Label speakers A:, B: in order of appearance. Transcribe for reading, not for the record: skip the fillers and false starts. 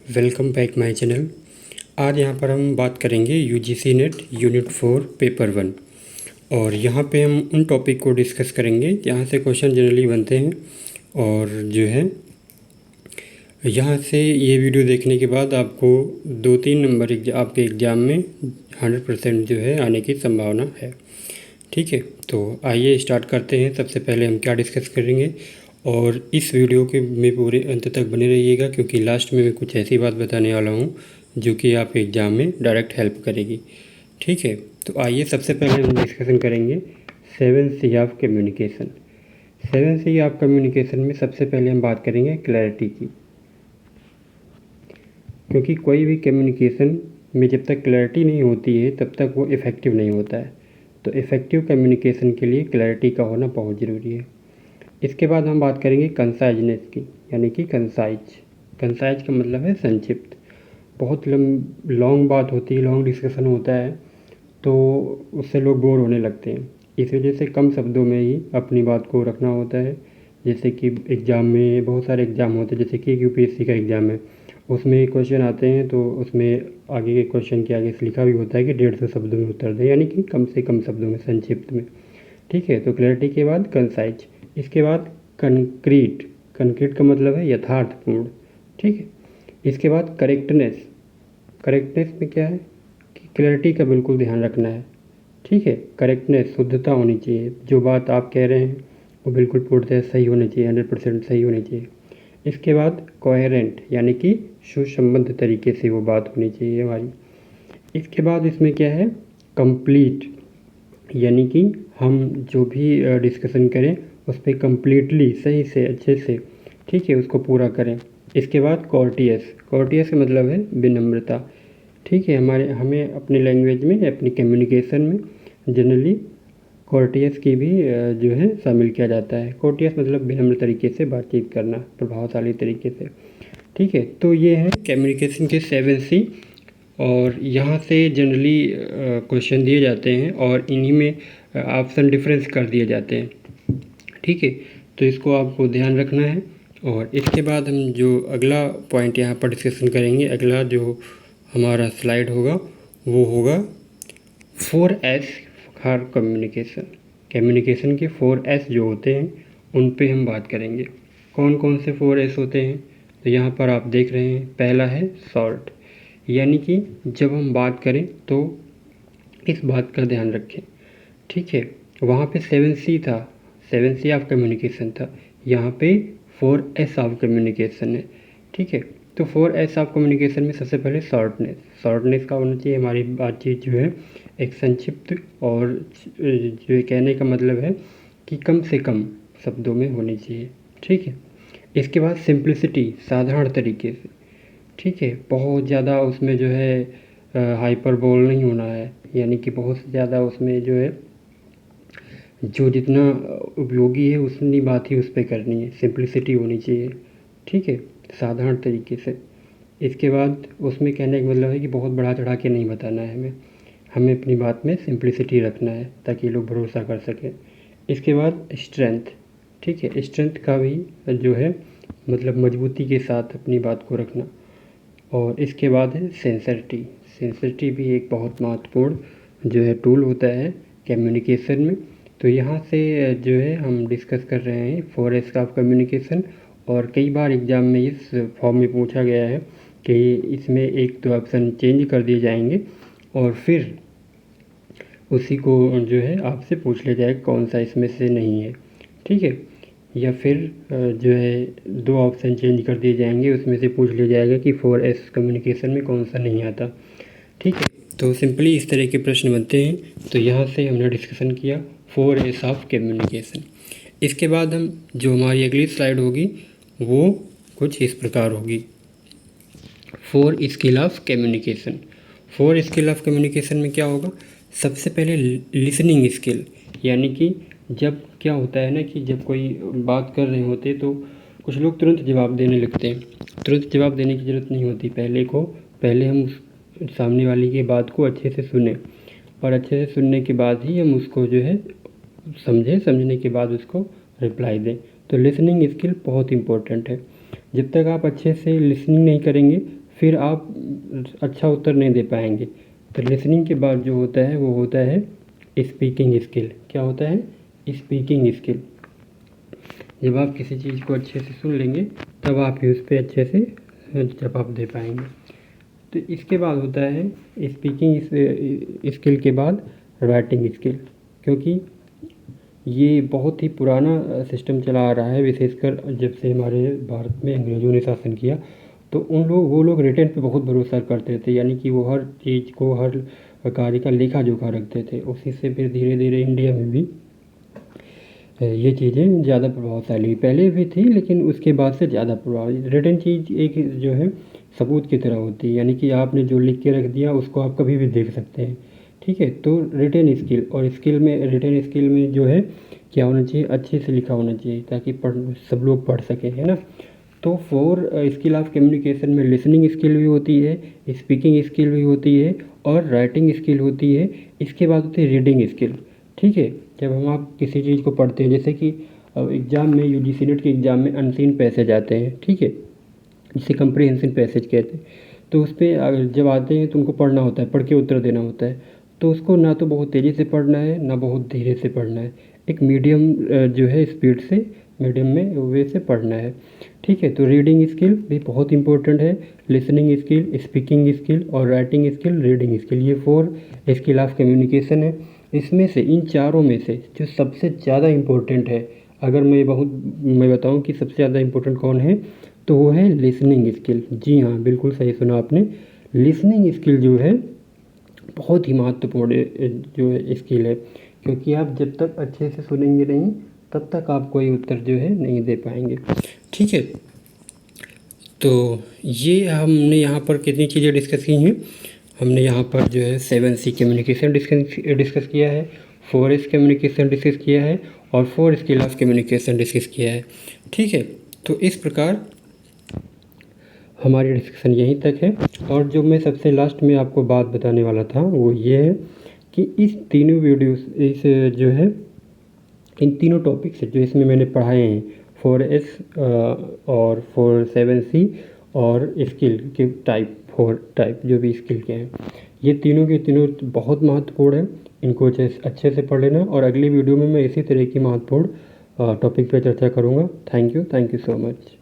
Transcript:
A: Welcome back my channel. आज यहाँ पर हम बात करेंगे यूजीसी नेट यूनिट 4 पेपर 1। और यहाँ पे हम उन टॉपिक को डिस्कस करेंगे जहाँ से क्वेश्चन जनरली बनते हैं। और जो है यहाँ से ये वीडियो देखने के बाद आपको 2-3 नंबर आपके एग्ज़ाम में 100% जो है आने की संभावना है। ठीक है, तो आइए स्टार्ट करते हैं। सबसे पहले हम क्या डिस्कस करेंगे, और इस वीडियो के में पूरे अंत तक बने रहिएगा, क्योंकि लास्ट में मैं कुछ ऐसी बात बताने वाला हूँ जो कि आपके एग्ज़ाम में डायरेक्ट हेल्प करेगी। ठीक है, तो आइए सबसे पहले हम डिस्कशन करेंगे 7C of communication. 7C of communication में सबसे पहले हम बात करेंगे क्लैरिटी की, क्योंकि कोई भी कम्युनिकेशन में जब तक क्लैरिटी नहीं होती है तब तक वो इफ़ेक्टिव नहीं होता है। तो इफ़ेक्टिव कम्युनिकेशन के लिए क्लैरिटी का होना बहुत ज़रूरी है। इसके बाद हम बात करेंगे कंसाइजनेस की, यानी कि कंसाइज। कंसाइज का मतलब है संक्षिप्त। बहुत लॉन्ग बात होती है, लॉन्ग डिस्कशन होता है, तो उससे लोग बोर होने लगते हैं। इस वजह से कम शब्दों में ही अपनी बात को रखना होता है। जैसे कि एग्ज़ाम में बहुत सारे एग्ज़ाम होते हैं, जैसे कि यूपीएससी का एग्ज़ाम है, उसमें क्वेश्चन आते हैं, तो उसमें आगे के क्वेश्चन के आगे लिखा भी होता है कि 150 शब्दों में उत्तर दें, यानी कि कम से कम शब्दों में, संक्षिप्त में। ठीक है, तो क्लैरिटी के बाद कंसाइज। इसके बाद कंक्रीट। कंक्रीट का मतलब है यथार्थपूर्ण। ठीक है, इसके बाद करेक्टनेस। करेक्टनेस में क्या है कि क्लैरिटी का बिल्कुल ध्यान रखना है। ठीक है, करेक्टनेस, शुद्धता होनी चाहिए। जो बात आप कह रहे हैं वो बिल्कुल पूर्णतः सही होनी चाहिए, 100% सही होनी चाहिए। इसके बाद कोहेरेंट, यानी कि सुसंबद्ध तरीके से वो बात होनी चाहिए हमारी। इसके बाद इसमें क्या है, कंप्लीट, यानी कि हम जो भी डिस्कशन करें उस पर कम्प्लीटली, सही से, अच्छे से, ठीक है, उसको पूरा करें। इसके बाद कॉर्टियस। कॉर्टियस का मतलब है विनम्रता। ठीक है, हमें अपनी लैंग्वेज में, अपनी कम्युनिकेशन में जनरली कॉर्टियस की भी जो है शामिल किया जाता है। कॉर्टियस मतलब विनम्र तरीके से बातचीत करना, प्रभावशाली तरीके से। ठीक है, तो ये है कम्युनिकेशन के 7C। और यहाँ से जनरली क्वेश्चन दिए जाते हैं और इन्हीं में ऑप्शन डिफरेंस कर दिए जाते हैं। ठीक है, तो इसको आपको ध्यान रखना है। और इसके बाद हम जो अगला पॉइंट यहाँ पर डिस्कशन करेंगे, अगला जो हमारा स्लाइड होगा वो होगा 4S फॉर कम्युनिकेशन। कम्युनिकेशन के 4S जो होते हैं उन पे हम बात करेंगे। कौन कौन से 4S होते हैं, तो यहाँ पर आप देख रहे हैं। पहला है शॉर्ट, यानी कि जब हम बात करें तो इस बात का ध्यान रखें। ठीक है, वहाँ पे 7C था, 7C ऑफ कम्युनिकेशन था, यहाँ पे 4S ऑफ कम्युनिकेशन है। ठीक है, तो 4S ऑफ कम्युनिकेशन में सबसे पहले शॉर्टनेस। शॉर्टनेस का होना चाहिए, हमारी बातचीत जो है एक संक्षिप्त, और जो कहने का मतलब है कि कम से कम शब्दों में होनी चाहिए। ठीक है, इसके बाद सिंप्लिसिटी, साधारण तरीके से। ठीक है, बहुत ज़्यादा उसमें जो है हाइपर बोल नहीं होना है, यानी कि बहुत ज़्यादा उसमें जो है, जो जितना उपयोगी है उतनी बात ही उस पर करनी है, सिंप्लिसिटी होनी चाहिए। ठीक है, साधारण तरीके से। इसके बाद उसमें कहने का मतलब है कि बहुत बढ़ा चढ़ा के नहीं बताना है हमें, हमें अपनी बात में सिंप्लिसिटी रखना है ताकि लोग भरोसा कर सकें। इसके बाद स्ट्रेंथ। ठीक है, स्ट्रेंथ का भी जो है मतलब मजबूती के साथ अपनी बात को रखना। और इसके बाद है सेंसरिटी। सेंसरिटी भी एक बहुत महत्वपूर्ण जो है टूल होता है कम्युनिकेशन में। तो यहाँ से जो है हम डिस्कस कर रहे हैं 4S ऑफ कम्युनिकेशन। और कई बार एग्ज़ाम में इस फॉर्म में पूछा गया है कि इसमें एक दो ऑप्शन चेंज कर दिए जाएंगे और फिर उसी को जो है आपसे पूछ लिया जाएगा कौन सा इसमें से नहीं है। ठीक है, या फिर जो है दो ऑप्शन चेंज कर दिए जाएंगे, उसमें से पूछ लिया जाएगा कि 4S कम्युनिकेशन में कौन सा नहीं आता। ठीक है, तो सिंपली इस तरह के प्रश्न बनते हैं। तो यहाँ से हमने डिस्कशन किया 4S ऑफ कम्युनिकेशन। इसके बाद हम जो हमारी अगली स्लाइड होगी वो कुछ इस प्रकार होगी, 4 skill of communication. 4 skill of communication में क्या होगा, सबसे पहले लिसनिंग स्किल, यानी कि जब क्या होता है ना कि जब कोई बात कर रहे होते तो कुछ लोग तुरंत जवाब देने लगते हैं। तुरंत जवाब देने की ज़रूरत नहीं होती, पहले हम उस सामने वाले की बात को अच्छे से सुने, और अच्छे से सुनने के बाद ही हम उसको जो है समझने के बाद उसको रिप्लाई दें। तो लिसनिंग स्किल बहुत इम्पोर्टेंट है। जब तक आप अच्छे से लिसनिंग नहीं करेंगे फिर आप अच्छा उत्तर नहीं दे पाएंगे। तो लिसनिंग के बाद जो होता है वो होता है स्पीकिंग स्किल। क्या होता है? Speaking skill. जब आप किसी चीज़ को अच्छे से सुन लेंगे तब आप ही उस पर अच्छे से जवाब दे पाएंगे। तो इसके बाद होता है स्पीकिंग स्किल के बाद राइटिंग स्किल, क्योंकि ये बहुत ही पुराना सिस्टम चला आ रहा है, विशेषकर जब से हमारे भारत में अंग्रेज़ों ने शासन किया। तो वो लोग रिटन पे बहुत भरोसा करते थे, यानी कि वो हर चीज़ को, हर कार्य का लेखा जोखा रखते थे। उसी से फिर धीरे धीरे इंडिया में भी ये चीज़ें ज़्यादा प्रभावशाली पहले भी थी, लेकिन उसके बाद से ज़्यादा प्रभावी। रिटन चीज़ एक जो है सबूत की तरह होती है, यानी कि आपने जो लिख के रख दिया उसको आप कभी भी देख सकते हैं। ठीक है, तो रिटन स्किल और स्किल में, रिटन स्किल में जो है क्या होना चाहिए? अच्छे से लिखा होना चाहिए ताकि सब लोग पढ़ सकें, है ना। तो 4 स्किल ऑफ कम्युनिकेशन में लिसनिंग स्किल भी होती है, स्पीकिंग स्किल भी होती है और राइटिंग स्किल होती है। इसके बाद होती है रीडिंग स्किल। ठीक है, जब हम आप किसी चीज़ को पढ़ते हैं, जैसे कि एग्ज़ाम में, यूजीसी नेट के एग्ज़ाम में अनसीन पैसेज आते हैं, ठीक है, जिसे कंप्रीहेंसिव पैसेज कहते हैं। तो उस पर जब आते हैं तो उनको पढ़ना होता है, पढ़ के उत्तर देना होता है। तो उसको ना तो बहुत तेज़ी से पढ़ना है, ना बहुत धीरे से पढ़ना है, एक मीडियम जो है स्पीड से, मीडियम में वे से पढ़ना है। ठीक है, तो रीडिंग स्किल भी बहुत इंपॉर्टेंट है, लिसनिंग स्किल, स्पीकिंग स्किल और राइटिंग स्किल, रीडिंग स्किल, ये 4 स्किल ऑफ कम्युनिकेशन है। इसमें से, इन चारों में से जो सबसे ज़्यादा इम्पोर्टेंट है, अगर मैं बताऊं कि सबसे ज़्यादा इम्पोर्टेंट कौन है, तो वो है लिसनिंग स्किल। जी हाँ, बिल्कुल सही सुना आपने। लिसनिंग स्किल जो है बहुत ही महत्वपूर्ण जो है स्किल है, क्योंकि आप जब तक अच्छे से सुनेंगे नहीं तब तक आप कोई उत्तर जो है नहीं दे पाएंगे। ठीक है, तो ये हमने यहाँ पर कितनी चीज़ें डिस्कस की हैं। हमने यहाँ पर जो है 7C कम्युनिकेशन डिस्कस किया है, 4S कम्युनिकेशन डिस्कस किया है और 4 स्किल ऑफ कम्युनिकेशन डिस्कस किया है। ठीक है, तो इस प्रकार हमारी डिस्कशन यहीं तक है। और जो मैं सबसे लास्ट में आपको बात बताने वाला था वो ये है कि इस तीनों वीडियोस, इस जो है इन तीनों टॉपिक्स जो इसमें मैंने पढ़ाए हैं, 4S और 7C और स्किल के टाइप, 4 टाइप जो भी स्किल के हैं, ये तीनों के तीनों बहुत महत्वपूर्ण है। इनको अच्छे से पढ़ लेना और अगली वीडियो में मैं इसी तरह की महत्वपूर्ण टॉपिक पर चर्चा करूँगा। Thank you so much.